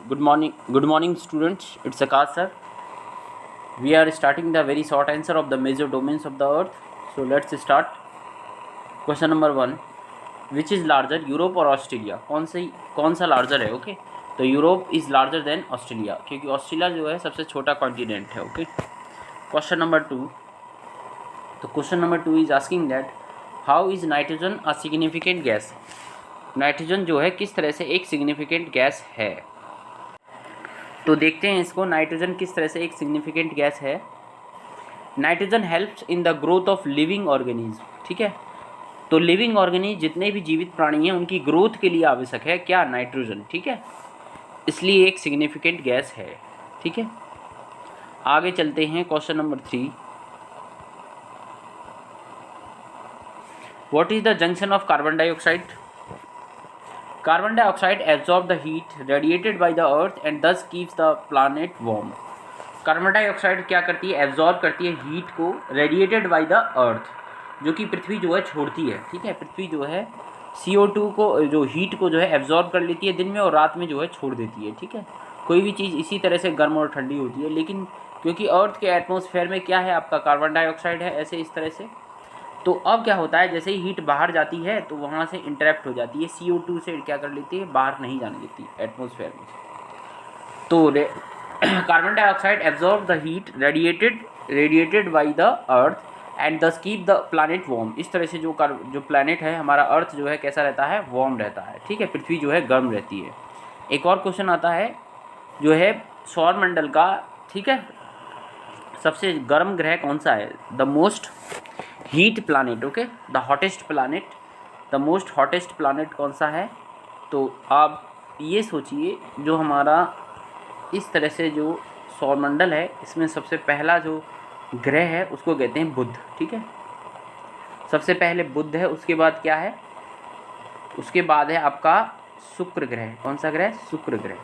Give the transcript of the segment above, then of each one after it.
Good morning, students. It's Akash sir. We are starting the very short answer of the major domains of the Earth. So let's start. Question number 1. Which is larger, Europe or Australia? कौन सा larger है? Okay, तो Europe is larger than Australia, क्योंकि Australia जो है सबसे छोटा continent है. ओके. Question number 2. तो question number 2 is asking that how is nitrogen a significant gas. Nitrogen जो है किस तरह से एक सिग्निफिकेंट गैस है. तो देखते हैं इसको, नाइट्रोजन किस तरह से एक सिग्निफिकेंट गैस है. Nitrogen helps in the growth of living organism. ठीक है, तो लिविंग ऑर्गेनिज्म जितने भी जीवित प्राणी हैं उनकी ग्रोथ के लिए आवश्यक है क्या, नाइट्रोजन. ठीक है, इसलिए एक सिग्निफिकेंट गैस है. ठीक है, आगे चलते हैं. Question number 3. What is the junction of carbon dioxide. Carbon dioxide absorb the heat radiated by the earth and thus keeps the planet warm. Carbon dioxide क्या करती है, एब्जॉर्ब करती है हीट को रेडिएटेड बाय द अर्थ, जो कि पृथ्वी जो है छोड़ती है. ठीक है, पृथ्वी जो है CO2 को, जो हीट को जो है एब्जॉर्ब कर लेती है दिन में और रात में जो है छोड़ देती है. ठीक है, कोई भी चीज़ इसी तरह से गर्म और ठंडी होती है, लेकिन क्योंकि अर्थ के एटमॉस्फेयर में क्या है, आपका कार्बन डाइऑक्साइड है, ऐसे इस तरह से. तो अब क्या होता है, जैसे ही हीट बाहर जाती है तो वहाँ से इंटरेक्ट हो जाती है, CO2 से क्या कर लेती है, बाहर नहीं जाने देती एटमॉस्फेयर में. तो carbon dioxide absorb the heat radiated by the earth and दस कीप द प्लानेट वार्म. इस तरह से जो प्लानेट है हमारा अर्थ जो है कैसा रहता है, वार्म रहता है. ठीक है, पृथ्वी जो है गर्म रहती है. एक और क्वेश्चन आता है जो है सौरमंडल का. ठीक है, सबसे गर्म ग्रह कौन सा है, the most heat planet. Okay, the hottest planet, the most hottest planet कौन सा है. तो आप ये सोचिए, जो हमारा इस तरह से जो सौरमंडल है इसमें सबसे पहला जो ग्रह है उसको कहते हैं बुध. ठीक है, सबसे पहले बुध है, उसके बाद क्या है, उसके बाद है आपका शुक्र ग्रह. कौन सा ग्रह, शुक्र ग्रह.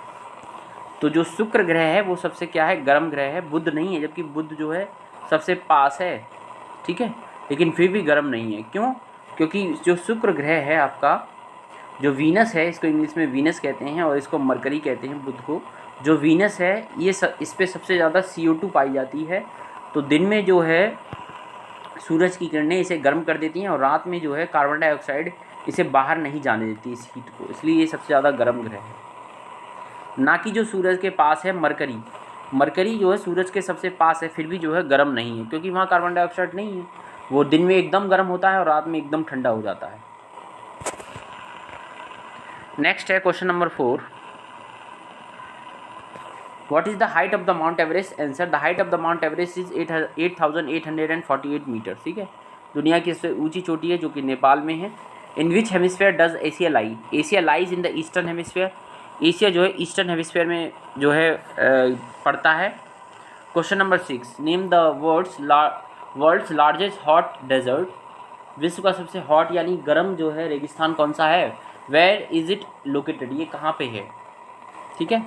तो जो शुक्र ग्रह है वो सबसे क्या है, गर्म ग्रह है, बुध नहीं है, जबकि बुध जो है सबसे पास है. ठीक है, लेकिन फिर भी गर्म नहीं है. क्यों, क्योंकि जो शुक्र ग्रह है आपका, जो वीनस है, इसको इंग्लिश में वीनस कहते हैं और इसको मरकरी कहते हैं, बुध को. जो वीनस है ये इस पर सबसे ज़्यादा CO2 पाई जाती है. तो दिन में जो है सूरज की किरणें इसे गर्म कर देती हैं और रात में जो है कार्बन डाइऑक्साइड इसे बाहर नहीं जाने देती इस हीट को, इसलिए ये सबसे ज़्यादा गर्म ग्रह है. ना कि जो सूरज के पास है मरकरी. मरकरी जो है सूरज के सबसे पास है, फिर भी जो है गर्म नहीं है, क्योंकि वहाँ कार्बन डाइऑक्साइड नहीं है. वो दिन में एकदम गर्म होता है और रात में एकदम ठंडा हो जाता है. नेक्स्ट है question number 4. What is the height of the Mount Everest? Answer: the height of the Mount Everest is 8,848 metre. ठीक है, दुनिया की सबसे ऊंची चोटी है जो कि नेपाल में है. In which hemisphere does Asia lie? Asia lies in the eastern hemisphere. Asia जो है ईस्टर्न हेमिस्फीयर में जो है पड़ता है. Question number 6. Name the world's largest hot desert. विश्व का सबसे हॉट यानी गर्म जो है रेगिस्तान कौन सा है. वेयर इज इट लोकेटेड, ये कहाँ पे है. ठीक है,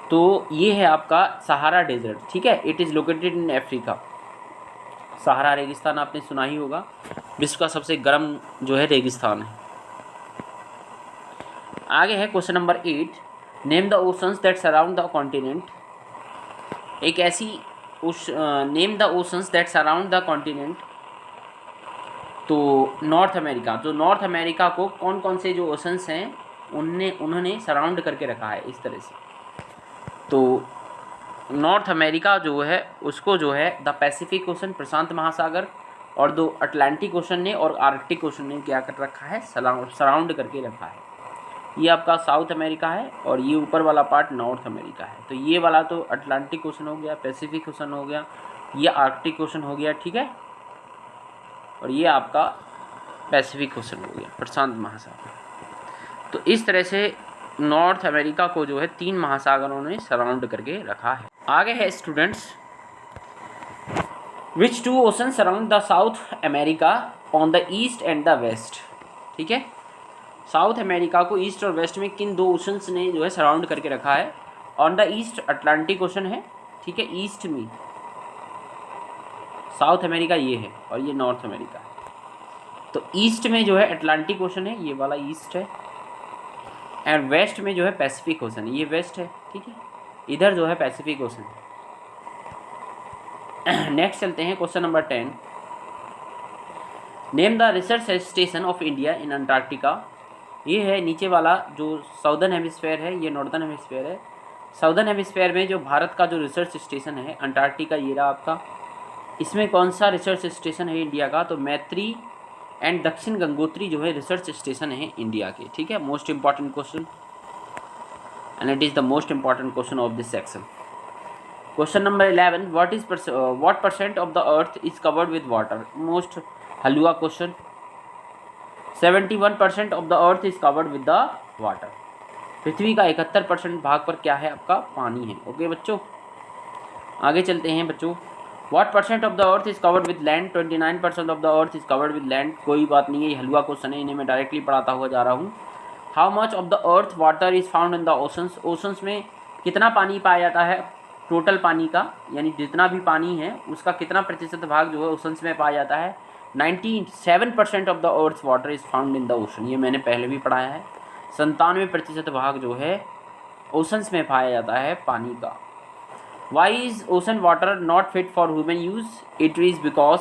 तो ये है आपका सहारा डेजर्ट. ठीक है, it is located in Africa. Sahara रेगिस्तान आपने सुना ही होगा, विश्व का सबसे गर्म जो है रेगिस्तान है. आगे है question number 8. Name the oceans that surround the continent. एक ऐसी name the oceans that surround the continent. तो नॉर्थ अमेरिका, जो नॉर्थ अमेरिका को कौन कौन से जो ओशंस हैं उन्होंने सराउंड करके रखा है इस तरह से. तो नॉर्थ अमेरिका जो है उसको जो है द पैसिफिक ओशन, प्रशांत महासागर, और दो अटलांटिक ओशन ने और आर्कटिक ओशन ने क्या कर रखा है, सराउंड करके रखा है. ये आपका साउथ अमेरिका है और ये ऊपर वाला पार्ट नॉर्थ अमेरिका है. तो ये वाला तो अटलांटिक ओशन हो गया, पैसिफिक ओशन हो गया, ये आर्कटिक ओशन हो गया. ठीक है, और ये आपका पैसिफिक ओशन हो गया, प्रशांत महासागर. तो इस तरह से नॉर्थ अमेरिका को जो है 3 महासागरों ने सराउंड करके रखा है. आगे है students, which 2 ocean surround the South America on the east and the west. ठीक है, साउथ अमेरिका को ईस्ट और वेस्ट में किन 2 ओशंस ने जो है सराउंड करके रखा है. On the east Atlantic ocean है. ठीक है, ईस्ट में साउथ अमेरिका ये है और ये नॉर्थ अमेरिका है. तो ईस्ट में जो है अटलांटिक ओशन है, ये वाला ईस्ट है. एंड वेस्ट में जो है पैसिफिक ओशन, ये वेस्ट है, ठीक है, इधर जो है पैसिफिक ओशन। नेक्स्ट चलते हैं question number 10। Name the research station of India in Antarctica. ये है नीचे वाला जो साउदर्न हेमिस्फेयर है, ये नॉर्दर्न हेमिस्फेयर है। साउदर्न हेमिस्फेयर में जो भारत का जो रिसर्च स्टेशन है अंटार्कटिका, ये रहा आपका। इसमें कौन सा रिसर्च स्टेशन है इंडिया का, तो मैत्री एंड दक्षिण गंगोत्री जो है रिसर्च स्टेशन है इंडिया के, ठीक है। Most important question and it is the most important question of this section. Question number 11, what percent of the earth is covered with water? Most हलवा question. 71% of the earth is covered with the water. पृथ्वी का 71% भाग पर क्या है आपका, पानी है। ओके बच्चों, आगे चलते हैं बच्चों। What percent of the earth is covered with land? 29% of the earth is covered with land. कोई बात नहीं है, ये हलवा क्वेश्चन है, इन्हें मैं डायरेक्टली पढ़ाता हुआ जा रहा हूँ। How much of the earth water is found in the oceans? Oceans में कितना पानी पाया जाता है? टोटल पानी का, यानी जितना भी पानी है उसका कितना प्रतिशत भाग जो है ओशंस में पाया जाता है? 97% of the earth water is found in the ocean. ये मैंने पहले भी पढ़ाया है। 97% भाग जो है ओशंस में पाया जाता है पानी का। Why is ocean water not fit for human use? It is because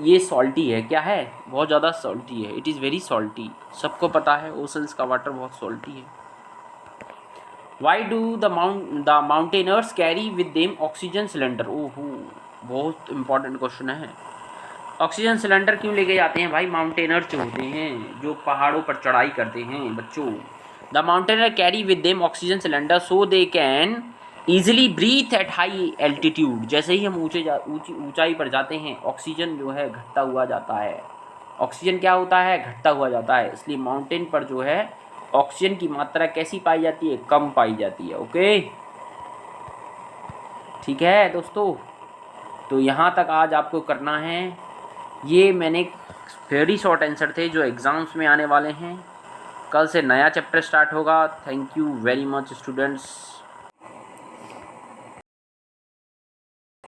ये सॉल्टी है। क्या है? बहुत ज़्यादा सॉल्टी है। It is very salty. सबको पता है ओशंस का वाटर बहुत सॉल्टी है। Why do the mountaineers carry with them oxygen cylinder? ओहो, बहुत इंपॉर्टेंट क्वेश्चन है। ऑक्सीजन सिलेंडर क्यों लेके जाते हैं भाई माउंटेनर्स जो होते हैं, जो पहाड़ों पर चढ़ाई करते हैं बच्चों? The mountaineer carry with them oxygen cylinder so they can easily breathe at high altitude. जैसे ही हम ऊंचाई पर जाते हैं ऑक्सीजन जो है घटता हुआ जाता है। ऑक्सीजन क्या होता है? घटता हुआ जाता है। इसलिए माउंटेन पर जो है ऑक्सीजन की मात्रा कैसी पाई जाती है? कम पाई जाती है। ओके, ठीक है दोस्तों, तो यहाँ तक आज आपको करना है। ये मैंने वेरी शॉर्ट आंसर थे जो एग्ज़ाम्स में आने वाले हैं। कल से नया चैप्टर स्टार्ट होगा। Thank you very much students.